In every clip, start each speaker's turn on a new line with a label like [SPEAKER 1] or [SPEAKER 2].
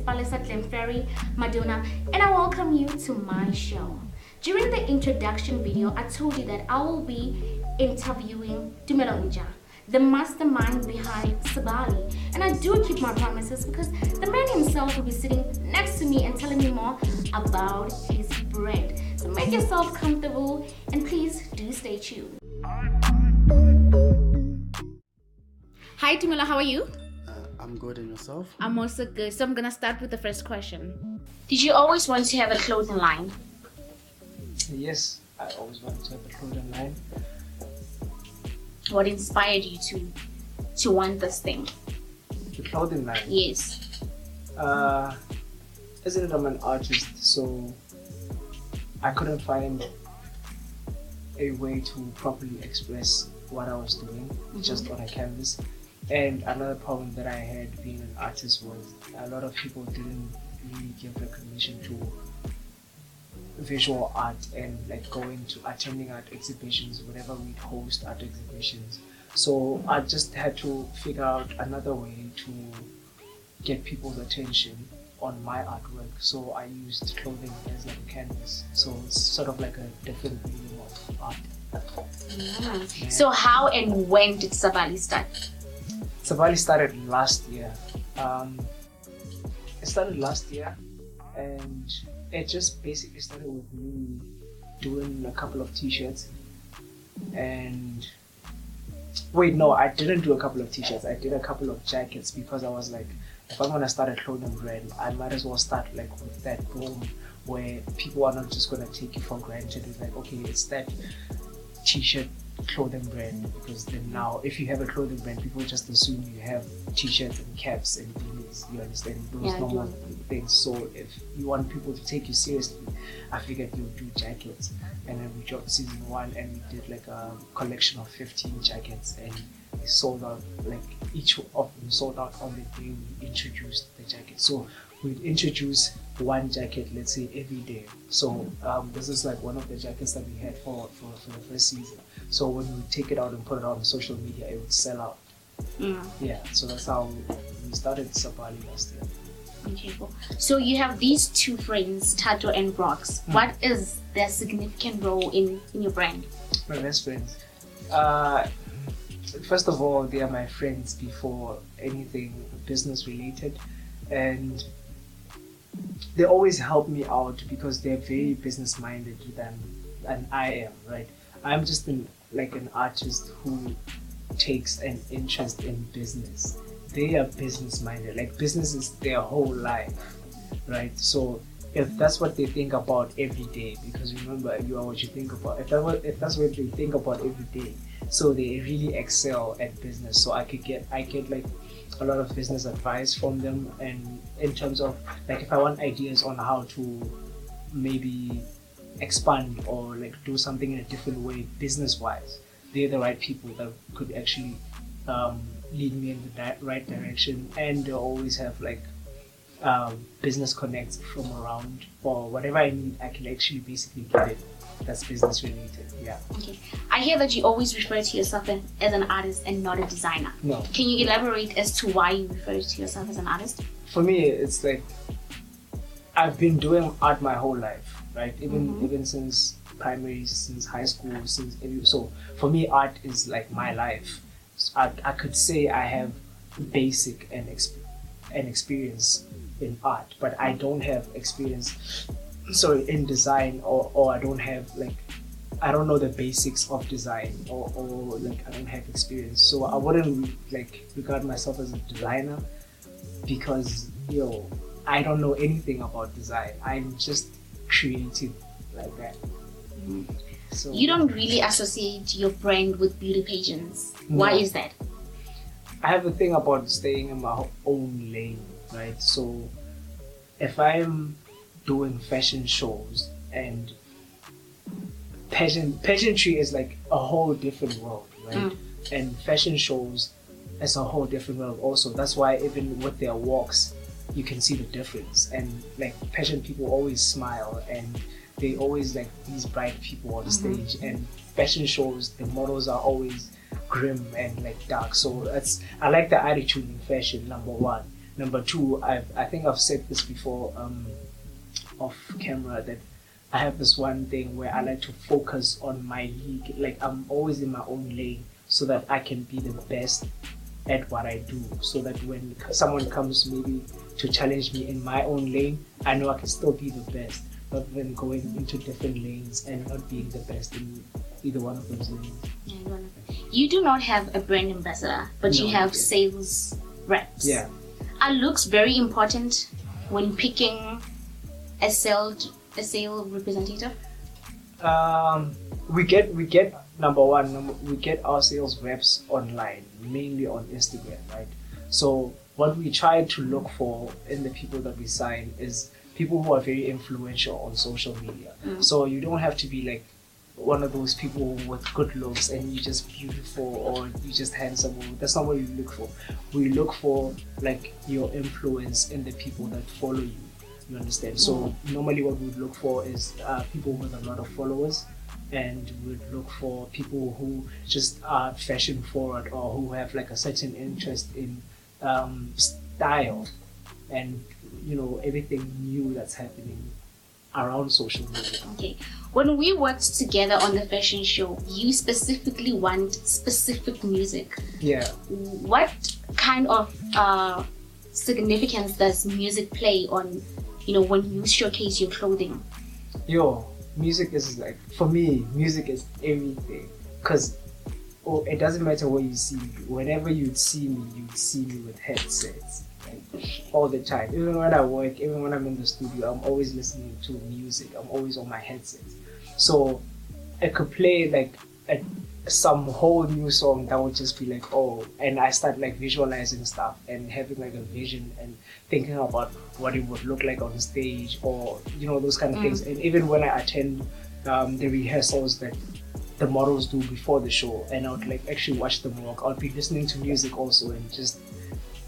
[SPEAKER 1] Balisa Glenferry, Madonna, and I welcome you to my show. During the introduction video, I told you that I will be interviewing Tumelo, the mastermind behind SABALI, and I do keep my promises because the man himself will be sitting next to me and telling me more about his brand. So make yourself comfortable and please do stay tuned. Hi Tumelo, how are you?
[SPEAKER 2] I'm good, and yourself?
[SPEAKER 1] I'm also good. So I'm gonna start with the first question. Did you always want to have a clothing line?
[SPEAKER 3] Yes, I always wanted to have a clothing line.
[SPEAKER 1] What inspired you to want this thing?
[SPEAKER 3] The clothing line?
[SPEAKER 1] Yes.
[SPEAKER 3] Isn't it, I'm an artist, so I couldn't find a way to properly express what I was doing just on a canvas. And another problem that I had being an artist was a lot of people didn't really give recognition to visual art and like going to attending art exhibitions whenever we'd host art exhibitions. So I just had to figure out another way to get people's attention on my artwork. So I used clothing as like a canvas. So it's sort of like a different medium of art.
[SPEAKER 1] Yeah. So how and when did SABALI start?
[SPEAKER 3] SABALI started last year. It started last year, and it just basically started with me doing a couple of t-shirts. And wait, no, I didn't do a couple of t-shirts. I did a couple of jackets because I was like, if I'm gonna start a clothing brand, I might as well start like with that boom where people are not just gonna take you for granted. It's like, okay, it's that t-shirt clothing brand, because then now if you have a clothing brand, people just assume you have t-shirts and caps and beanies, you understand, those normal things. So if you want people to take you seriously, I figured you would do jackets. And then we dropped season 1 and we did like a collection of 15 jackets, and they sold out, like each of them sold out on the day we introduced the jacket. So we'd introduce one jacket, let's say, every day. So this is like one of the jackets that we had for the first season. So when we take it out and put it on social media, it would sell out. Yeah, so that's how we started SABALI last year.
[SPEAKER 1] Okay, cool. So you have these two friends, Tato and Brox. What is their significant role in your brand?
[SPEAKER 3] My best friends. First of all, they are my friends before anything business related, and they always help me out because they're very business minded than I am, right? I'm just an artist who takes an interest in business. They are business minded, like business is their whole life, right? So if that's what they think about every day, because remember, you are what you think about. If that's what they think about every day, so they really excel at business. So I get like a lot of business advice from them, and in terms of like if I want ideas on how to maybe expand or like do something in a different way business wise, they're the right people that could actually lead me in the right direction. And they always have like business connects from around, or whatever I need I can actually basically get it that's business related. Yeah.
[SPEAKER 1] Okay. I hear that you always refer to yourself as an artist and not a designer.
[SPEAKER 3] No.
[SPEAKER 1] Can you elaborate as to why you refer to yourself as an artist?
[SPEAKER 3] For me, it's like I've been doing art my whole life, right? Even since primary, since high school, so for me, art is like my life. So I could say I have basic and experience in art, but I don't have experience in design, or I don't have like, I don't know the basics of design, or like I don't have experience. So I wouldn't like regard myself as a designer because I don't know anything about design. I'm just creative like that. So
[SPEAKER 1] you don't really associate your brand with beauty pageants.
[SPEAKER 3] No.
[SPEAKER 1] Why is that?
[SPEAKER 3] I have a thing about staying in my own lane, right? So if I'm doing fashion shows, and pageantry is like a whole different world, right? And fashion shows is a whole different world also. That's why even with their walks, you can see the difference. And like pageant people always smile, and they always like these bright people on the stage. And fashion shows, the models are always grim and like dark. So I like the attitude in fashion, number one. Number two, I think I've said this before off camera, that I have this one thing where I like to focus on my league. Like, I'm always in my own lane so that I can be the best at what I do, so that when someone comes maybe to challenge me in my own lane, I know I can still be the best, rather than going into different lanes and not being the best in either one of those lanes.
[SPEAKER 1] You do not have a brand ambassador, but
[SPEAKER 3] No,
[SPEAKER 1] you have
[SPEAKER 3] yeah.
[SPEAKER 1] sales reps.
[SPEAKER 3] Yeah.
[SPEAKER 1] Are looks very important when picking a sales representative?
[SPEAKER 3] We get number one, we get our sales reps online, mainly on Instagram, right? So what we try to look for in the people that we sign is people who are very influential on social media. So you don't have to be like one of those people with good looks and you're just beautiful or you're just handsome. That's not what we look for. We look for like your influence in the people that follow you. You understand? So normally what we would look for is people with a lot of followers, and we'd look for people who just are fashion forward or who have like a certain interest in style and everything new that's happening around social media.
[SPEAKER 1] Okay. When we worked together on the fashion show, you specifically want specific music.
[SPEAKER 3] Yeah.
[SPEAKER 1] What kind of significance does music play on, when you showcase your clothing?
[SPEAKER 3] Music is like, for me, music is everything. Because it doesn't matter where you see me. Whenever you'd see me with headsets. All the time. Even when I work, even when I'm in the studio, I'm always listening to music. I'm always on my headsets. So I could play like some whole new song that would just be like, and I start like visualizing stuff and having like a vision and thinking about what it would look like on stage, or those kind of things. And even when I attend the rehearsals that the models do before the show, and I would like actually watch them walk, I'd be listening to music also and just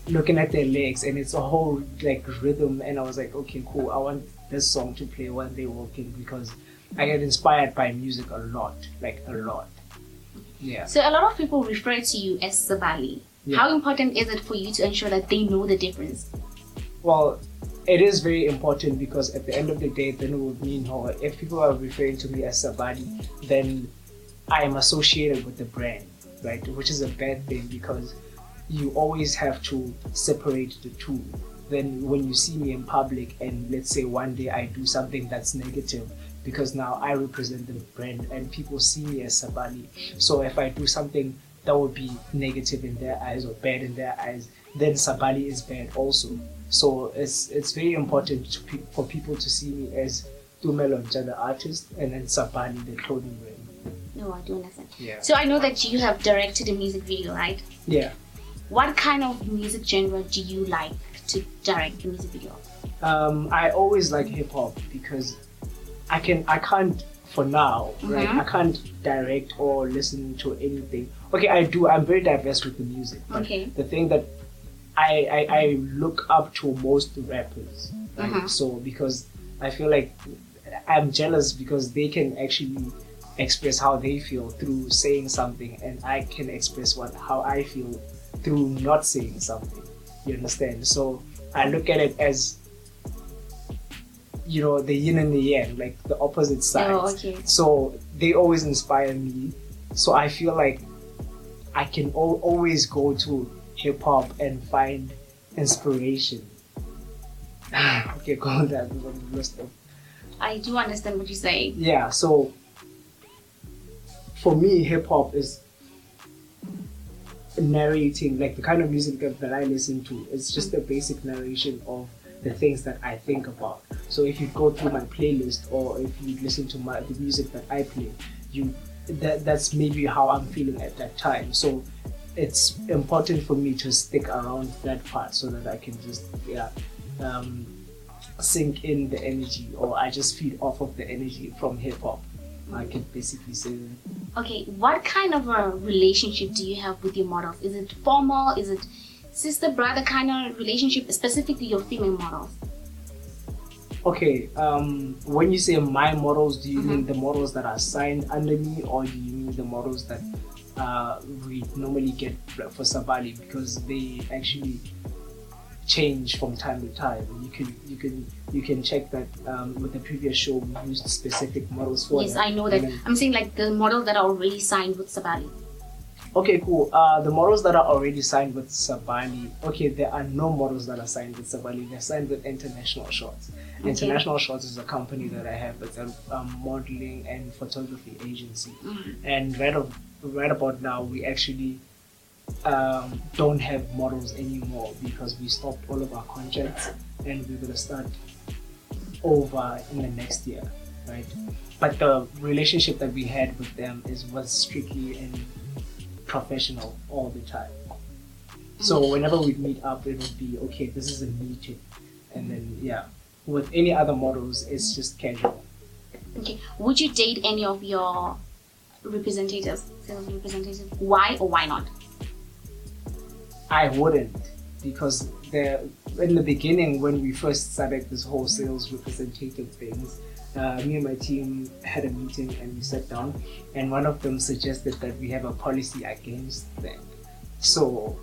[SPEAKER 3] looking at their legs, and it's a whole like rhythm, and I was like, okay, cool, I want this song to play when they're walking, because I get inspired by music a lot. Yeah.
[SPEAKER 1] So a lot of people refer to you as SABALI.
[SPEAKER 3] Yeah.
[SPEAKER 1] How important is it for you to ensure that they know the difference?
[SPEAKER 3] Well, it is very important, because at the end of the day, then it would mean, if people are referring to me as SABALI, then I am associated with the brand, right? Which is a bad thing, because you always have to separate the two. Then when you see me in public, and let's say one day I do something that's negative, because now I represent the brand and people see me as SABALI. So if I do something that would be negative in their eyes or bad in their eyes, then SABALI is bad also. So it's very important for people to see me as Tumelo, the artist, and then SABALI, the clothing brand.
[SPEAKER 1] No, I do understand.
[SPEAKER 3] Yeah.
[SPEAKER 1] So I know that you have directed a music video, right?
[SPEAKER 3] Yeah.
[SPEAKER 1] What kind of music genre do you like to direct the music video?
[SPEAKER 3] I always like hip hop, because I can't for now, right? I can't direct or listen to anything. Okay, I do. I'm very diverse with the music. But the thing that I look up to most rappers, right? So because I feel like I'm jealous, because they can actually express how they feel through saying something, and I can express how I feel through not saying something. You understand? So I look at it as the yin and the yang, like the opposite sides. So they always inspire me. So I feel like I can always go to hip hop and find inspiration. Okay, go on that.
[SPEAKER 1] I do understand what you're saying.
[SPEAKER 3] Yeah, so for me, hip hop is narrating, like the kind of music that I listen to. It's just a basic narration of the things that I think about. So if you go through my playlist, or if you listen to the music that I play, that's maybe how I'm feeling at that time. So it's important for me to stick around that part, so that I can just sink in the energy, or I just feed off of the energy from hip hop. I can basically say that.
[SPEAKER 1] Okay, what kind of a relationship do you have with your models? Is it formal? Is it sister-brother kind of relationship, specifically your female models?
[SPEAKER 3] Okay, when you say my models, do you mean the models that are signed under me, or do you mean the models that we normally get for SABALI? Because they actually change from time to time. You can check that with the previous show we used specific models for
[SPEAKER 1] Yes,
[SPEAKER 3] them.
[SPEAKER 1] I know that.
[SPEAKER 3] And then-
[SPEAKER 1] I'm saying like the models that are already signed with SABALI.
[SPEAKER 3] Okay, cool. The models that are already signed with SABALI, okay, there are no models that are signed with SABALI. They're signed with International Shots.
[SPEAKER 1] Okay.
[SPEAKER 3] International Shots is a company that I have. It's a modeling and photography agency. And right about now, we actually don't have models anymore because we stopped all of our contracts and we're gonna start over in the next year, right? But the relationship that we had with them was strictly in professional all the time. So whenever we meet up, it would be okay. This is a meeting, and then yeah. With any other models, it's just casual.
[SPEAKER 1] Okay. Would you date any of your representatives, sales representatives? Why or why not?
[SPEAKER 3] I wouldn't, because in the beginning when we first started this whole sales representative things, me and my team had a meeting and we sat down, and one of them suggested that we have a policy against that. So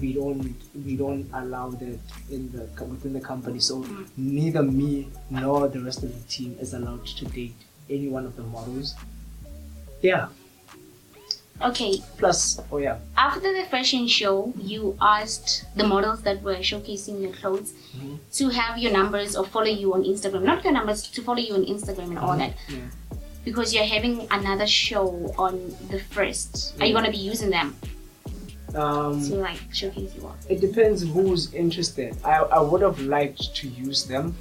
[SPEAKER 3] we don't allow that within the company. So neither me nor the rest of the team is allowed to date any one of the models. Yeah.
[SPEAKER 1] Okay.
[SPEAKER 3] Plus, oh yeah.
[SPEAKER 1] After the fashion show, you asked the models that were showcasing your clothes to have your numbers or follow you on Instagram. Not your numbers, to follow you on Instagram and all that.
[SPEAKER 3] Yeah.
[SPEAKER 1] Because you're having another show on the 1st. Are you going to be using them to like showcase you all?
[SPEAKER 3] It depends who's interested. I would have liked to use them,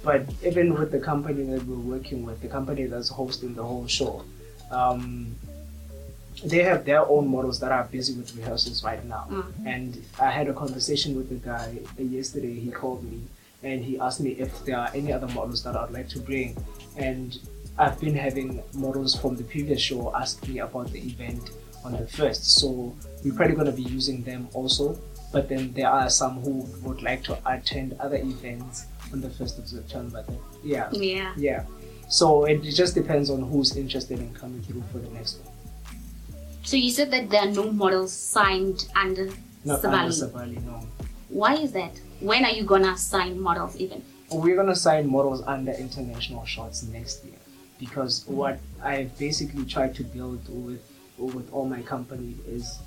[SPEAKER 3] but even with the company that we're working with, the company that's hosting the whole show, they have their own models that are busy with rehearsals right now. And I had a conversation with the guy yesterday. He called me and he asked me if there are any other models that I'd like to bring. And I've been having models from the previous show ask me about the event on the 1st. So we're probably going to be using them also. But then there are some who would like to attend other events on the 1st of September. Yeah. So it just depends on who's interested in coming through for the next one.
[SPEAKER 1] So you said that there are no models signed under
[SPEAKER 3] Not under
[SPEAKER 1] SABALI.
[SPEAKER 3] SABALI, no.
[SPEAKER 1] Why is that? When are you gonna sign models even?
[SPEAKER 3] We're gonna sign models under International Shots next year, because what I basically tried to build with all my company is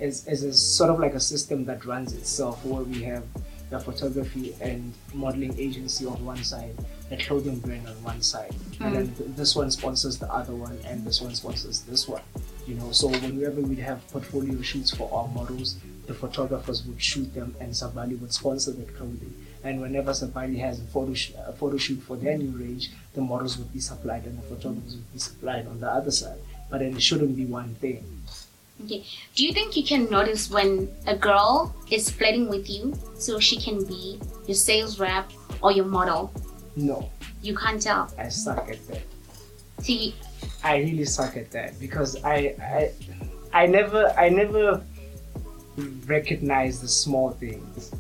[SPEAKER 3] a sort of like a system that runs itself, where we have the photography and modeling agency on one side, the clothing brand on one side, and then this one sponsors the other one, and this one sponsors this one. You know, so whenever we'd have portfolio shoots for our models, the photographers would shoot them and SABALI would sponsor the clothing. And whenever SABALI has a photo shoot for their new range, the models would be supplied and the photographers would be supplied on the other side. But then it shouldn't be one thing.
[SPEAKER 1] Okay. Do you think you can notice when a girl is flirting with you so she can be your sales rep or your model?
[SPEAKER 3] No.
[SPEAKER 1] You can't tell.
[SPEAKER 3] I suck at that.
[SPEAKER 1] See,
[SPEAKER 3] I really suck at that because I never recognize the small things.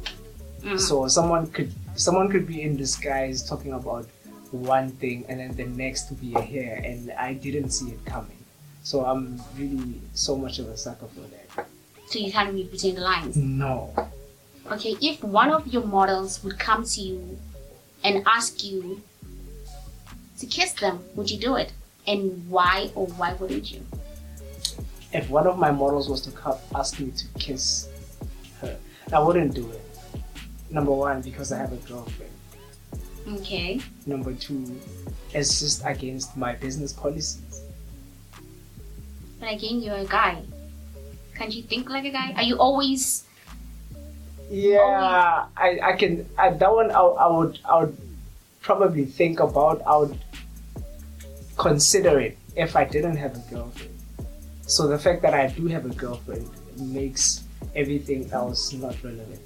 [SPEAKER 3] So someone could be in disguise talking about one thing and then the next to be a hair, and I didn't see it coming. So I'm really so much of a sucker for that.
[SPEAKER 1] so you can't read between the lines.
[SPEAKER 3] No.
[SPEAKER 1] Okay, if one of your models would come to you and ask you to kiss them, would you do it? And why or why wouldn't you?
[SPEAKER 3] If one of my models was to come ask me to kiss her, I wouldn't do it. Number one, because I have a girlfriend.
[SPEAKER 1] Okay.
[SPEAKER 3] Number two, it's just against my business policies.
[SPEAKER 1] But again, you're a guy. Can't you think like a guy? Are you always...
[SPEAKER 3] Yeah, I can. That one I would probably think about. I would consider it if I didn't have a girlfriend. So the fact that I do have a girlfriend makes everything else not relevant.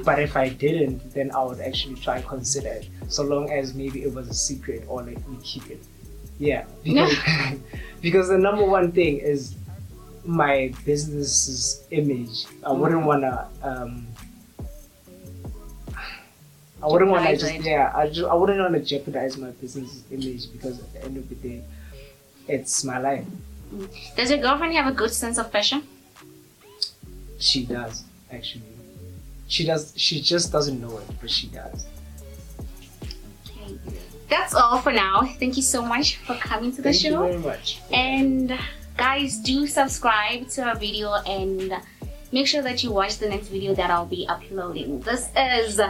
[SPEAKER 3] But if I didn't, then I would actually try and consider it, so long as maybe it was a secret or like we keep it. Yeah, because, because the number one thing is my business's image. I wouldn't wanna I wouldn't want to just I wouldn't want to jeopardize my business image, because at the end of the day, it's my life.
[SPEAKER 1] Does your girlfriend have a good sense of fashion?
[SPEAKER 3] She does, actually. She just doesn't know it, but she does.
[SPEAKER 1] Okay. That's all for now. Thank you so much for coming to the show.
[SPEAKER 3] Thank you very much.
[SPEAKER 1] And guys, do subscribe to our video and make sure that you watch the next video that I'll be uploading. This is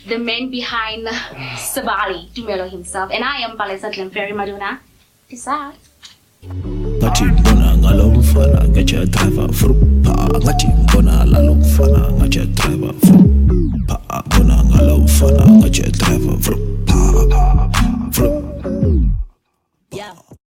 [SPEAKER 1] the man behind SABALI, Tumelo himself, and I am Palesa Glenferry Maduna. Peace out.
[SPEAKER 4] Ngathi ngibona ngalomfana ngathi driver frupa ngathi ngibona lalomfana ngathi driver frupa ngibona ngalomfana ngathi driver frupa